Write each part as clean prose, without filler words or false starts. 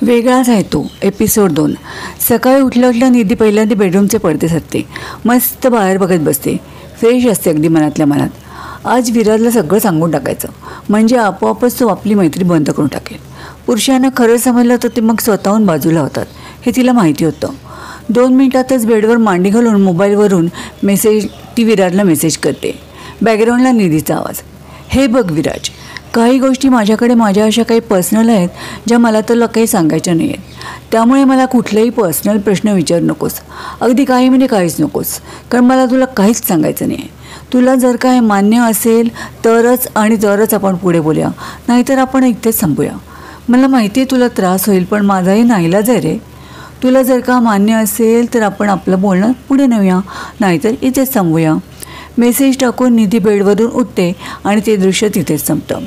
वेगळाच आहे तो. एपिसोड 2. सकाळी उठल्या निधी पहिल्यांदा बेडरूमचे पडदे सरते. मस्त बाहेर बघत बसते. फ्रेश असते अगदी मनातल्या मनात. आज विराजला सगळं सांगून टाकायचं, म्हणजे आपोआपच तो आपली मैत्री बंद करून टाकेल. पुरुषांना खरं समजलं तर ते मग स्वतःहून बाजूला होतात, हे तिला माहिती होतं. 2 मिनिटातच बेडवर मांडी घालून मोबाईलवरून ती विराजला मेसेज करते. बॅकग्राऊंडला निधीचा आवाज. हे बघ विराज, काही गोष्टी माझ्याकडे माझ्या अशा काही पर्सनल आहेत ज्या मला तुला काही सांगायच्या नाही आहेत. त्यामुळे मला कुठलेही पर्सनल प्रश्न विचारू नकोस. अगदी काही म्हणजे काहीच नकोस, कारण मला तुला काहीच सांगायचं नाही आहे. तुला जर काय मान्य असेल तरच आपण पुढे बोलूया, नाहीतर आपण इथेच संपूया. मला माहिती आहे तुला त्रास होईल, पण माझाही नाईलाज आहे रे. तुला जर का मान्य असेल तर आपण आपलं बोलणं पुढे नेऊया, नाहीतर इथेच थांबूया. मेसेज टाकून निधी बेडवरून उठते आणि ते दृश्य तिथेच संपतं.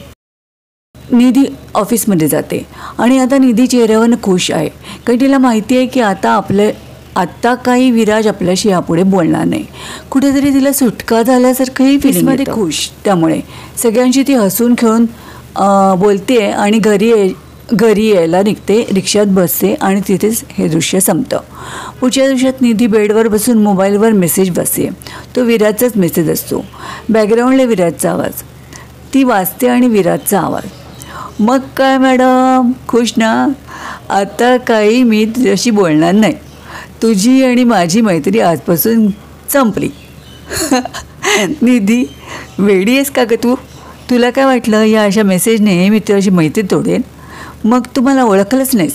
निधी ऑफिसमध्ये जाते आणि आता निधी चेहऱ्यावरनं खुश आहे, कारण तिला माहिती आहे की आत्ता काही विराज आपल्याशी यापुढे बोलणार नाही. कुठेतरी तिला सुटका झाल्यासारखंही फिलिंगमध्ये खुश. त्यामुळे सगळ्यांशी ती हसून खेळून बोलते आणि घरी यायला निघते. रिक्षात बसते आणि तिथेच हे दृश्य संपतं. पुढच्या दिवसात निधी बेडवर बसून मोबाईलवर मेसेज बसते. तो विराजचाच मेसेज असतो. बॅकग्राऊंडला विराजचा आवाज. ती वाचते आणि विराजचा आवाज. मग काय मॅडम, खुश ना? आता काही मी तुझ्याशी बोलणार नाही. तुझी आणि माझी मैत्री आजपासून संपली. निधी, वेडी आहेस का गं तू? तुला काय वाटलं या अशा मेसेजने मी तुझ्याशी मैत्री तोडेन? मग तू मला ओळखलंच नाहीस.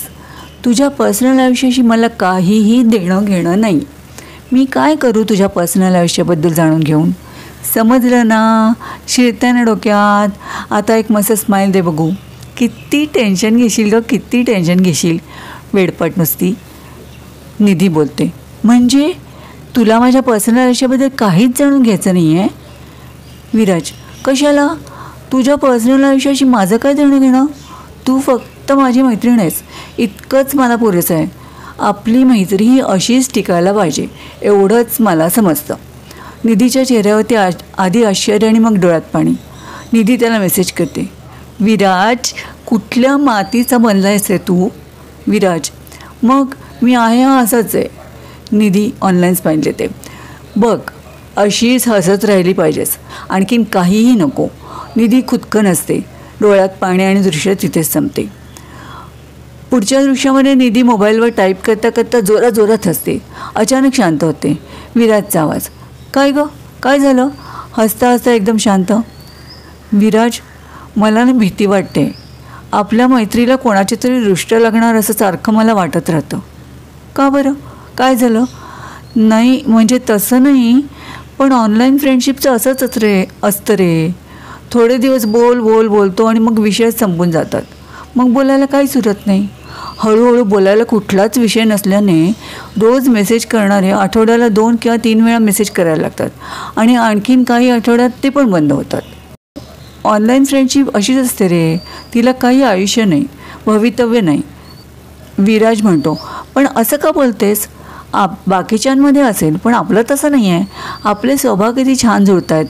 तुझ्या पर्सनल आयुष्याशी मला काहीही देणं घेणं नाही. मी काय करू तुझ्या पर्सनल आयुष्याबद्दल जाणून घेऊन? समजलं ना? शिरत्यानं डोक्यात. आता एक मस्त स्माईल दे बघू. किती टेन्शन घेशील गं, किती टेन्शन घेशील. वेडपट नुसती. निधी बोलते. म्हणजे तुला माझ्या पर्सनल आयुष्याबद्दल काहीच जाणून घ्यायचं नाही आहे? विराज. कशाला? तुझ्या पर्सनल आयुष्याशी माझं काय देणं घेणं? तू फक्त माझी मैत्रीण आहेस, इतकंच मला पुरेसं आहे. आपली मैत्री ही अशीच टिकायला पाहिजे, एवढंच मला समजतं. निधीच्या चेहऱ्यावरती आधी आश्चर्य आणि मग डोळ्यात पाणी. निधी त्याला मेसेज करते. विराज, कुठल्या मातीचा बनला आहेस रे तू? विराज. मग मी आहे हा असाच आहे. निधी ऑनलाईन स्माईल देते. बघ, अशीच हसत राहिली पाहिजेस, आणखीन काहीही नको. निधी खुदकन असते. डोळ्यात पाणी आणि दृश्य तिथेच संपते. पुढच्या दृश्यामध्ये निधी मोबाईलवर टाईप करता करता जोरात हसते. अचानक शांत होते. विराजचा आवाज. काय गं, काय झालं? हसता हसता एकदम शांत. विराज, मला ना भीती वाटते. आपल्या मैत्रीला कोणाची तरी दृष्ट लागणार असं सारखं मला वाटत राहतं. का बरं, काय झालं? नाही म्हणजे तसं नाही, पण ऑनलाईन फ्रेंडशिपचं असंच असतं रे. थोडे दिवस बोलतो आणि मग विषय संपून जातात. मग बोलायला काहीच उरत नाही. हळूहळू बोलायला कुठलाच विषय नसल्याने रोज मेसेज करणारे आठवड्याला 2 किंवा 3 वेळा मेसेज करायला लागतात आणि आणखीन काही आठवड्यात ते पण बंद होतात. ऑनलाईन फ्रेंडशिप अशीच असते रे. तिला काही आयुष्य नाही, भवितव्य नाही. विराज म्हणतो. पण असं का बोलतेस? बाकीच्यांमध्ये असेल, पण आपलं तसं नाही आहे. आपले स्वभाव किती छान जुळत आहेत.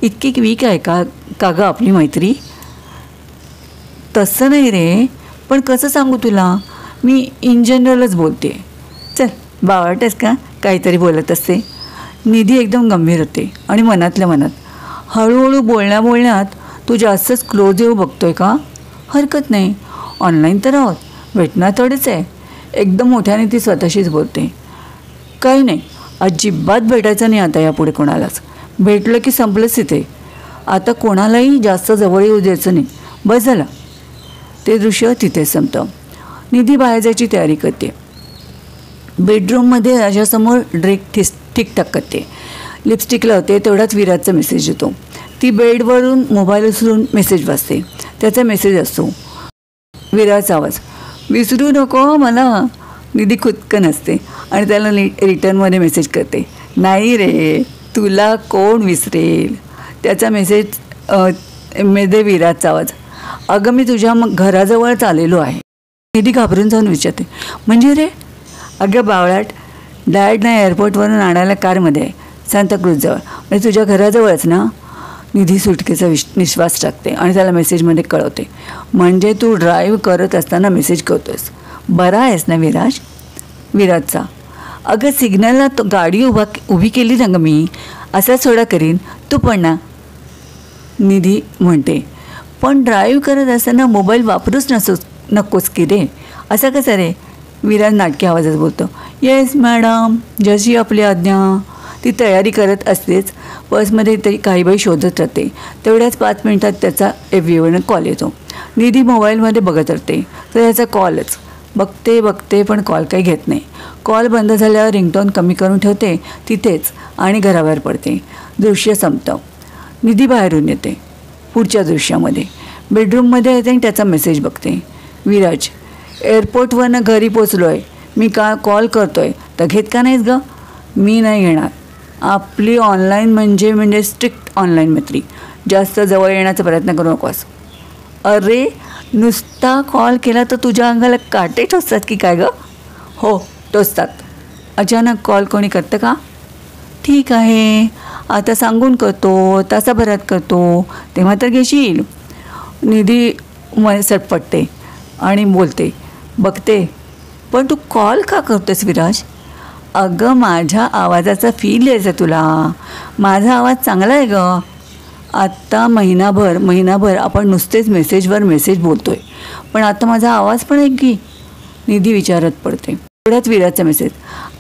इतकी वीक आहे का गं आपली मैत्री? तसं नाही रे, पण कसं सांगू तुला? मी इन जनरलच बोलते. चल, बावळटेस का? काहीतरी बोलत असते. निधी एकदम गंभीर होते आणि मनातल्या मनात. हळूहळू बोलण्यात तू जास्तच क्लोज येऊ बघतोय का? हरकत नाही, ऑनलाईन तर आहोत, भेटणार थोडेच आहे. एकदम मोठ्याने ती स्वतःशीच बोलते. काही नाही, अजिबात भेटायचं नाही आता यापुढे कोणालाच. भेटलं की संपलंच तिथे. आता कोणालाही जास्त जवळ येऊ द्यायचं नाही, बस झालं. ते दृश्य तिथेच संपतं. निधी बाहेर जायची तयारी करते. बेडरूममध्ये राजासमोर ठीकठाक करते. लिपस्टिक लावते. तेवढाच विराजचा मेसेज येतो. ती बेडवरून मोबाईल उचलून मेसेज वाचते. त्याचा मेसेज असतो. विराजचा आवाज. विसरू नको मला. निधी खुदकन असते आणि त्याला रिटर्नमध्ये मेसेज करते. नाही रे, तुला कोण विसरेल. त्याचा मेसेज मध्ये विराजचा आवाज. अगं, मी तुझ्या घराजवळच आलेलो आहे. निधी घाबरून जाऊन विचारते. म्हणजे रे? अगं बावळाट, डॅडना एअरपोर्टवरून आणायला कारमध्ये आहे, सांताक्रूजजवळ. म्हणजे तुझ्या घराजवळच ना? निधी सुटकेचा निश्वास टाकते आणि त्याला मेसेजमध्ये कळवते. म्हणजे तू ड्राईव्ह करत असताना मेसेज करतोयस. बरा आहेस ना विराज? विराजचा, अगं सिग्नलला तो गाडी उभी केली ना गं मी, असा सोडा करीन, तू पण ना. निधी म्हणते, पण ड्राईव्ह करत असताना मोबाईल वापरूच नकोस की रे. असं कसं रे? विराज नाटकी आवाजात बोलतो. येस मॅडम, जशी आपली आज्ञा. ती तयारी करत असतेच. पर्समध्ये तरी काही बाई शोधत राहते. तेवढ्याच 5 मिनिटात त्याचा FVOनं कॉल येतो. निधी मोबाईलमध्ये बघत राहते तर याचा कॉलच. बघते पण कॉल काही घेत नाही. कॉल बंद झाल्यावर रिंगटोन कमी करून ठेवते तिथेच आणि घराबाहेर पडते. दृश्य संपतं. निधी बाहेरून येते. पुढच्या दृश्यामध्ये बेडरूममध्ये येते आणि त्याचा मेसेज बघते. विराज, एअरपोर्टवरनं घरी पोचलो आहे. मी कॉल करतो आहे तर घेत का नाहीस गं? मी नाही घेणार. आपली ऑनलाईन म्हणजे स्ट्रिक्ट ऑनलाईन मैत्री. जास्त जवळ येण्याचा प्रयत्न करू नकोस. अरे, नुसता कॉल केला तर तुझ्या अंगाला काटे टोचतात की काय गं? हो, टोचतात. अचानक कॉल कोणी करतं का? ठीक आहे, आता सांगून करतो, तासाभरात करतो, तेव्हा तर घेशील. निधी सटपटते आणि बोलते, बघते, पण तू कॉल का करतोस विराज? अगं, माझ्या आवाजाचा फील यायचा तुला. माझा आवाज चांगला आहे गं. आत्ता महिनाभर आपण नुसतेच मेसेजवर मेसेज बोलतो आहे, पण आता माझा आवाज पण आहे की? निधी विचारत पडते. थोड्यात विराजचा मेसेज,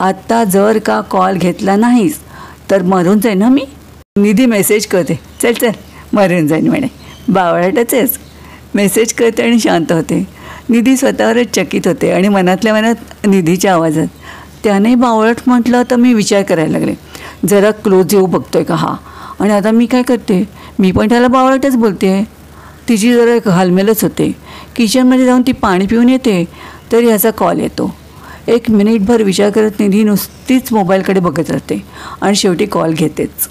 आत्ता जर का कॉल घेतला नाहीस तर मरून जाईन ना मी. निधी मेसेज करते, चल मरून जाईन म्हणे. बावळटच आहेस. मेसेज करते आणि शांत होते. निधी स्वतःवरच चकित होते आणि मनातल्या मनात निधीच्या आवाजात, त्याने बावळट म्हटलं तर मी विचार करायला लागले, जरा क्लोज येऊ बघतोय का हा. आणि आता मी काय करते, मी पण त्याला बावळटच बोलते आहे. तिची जरा एक हालमेलच होते. किचनमध्ये जाऊन ती पाणी पिऊन येते तर ह्याचा कॉल येतो. 1 मिनिटभर विचार करत निधी नुसतीच मोबाईलकडे बघत राहते आणि शेवटी कॉल घेतेच.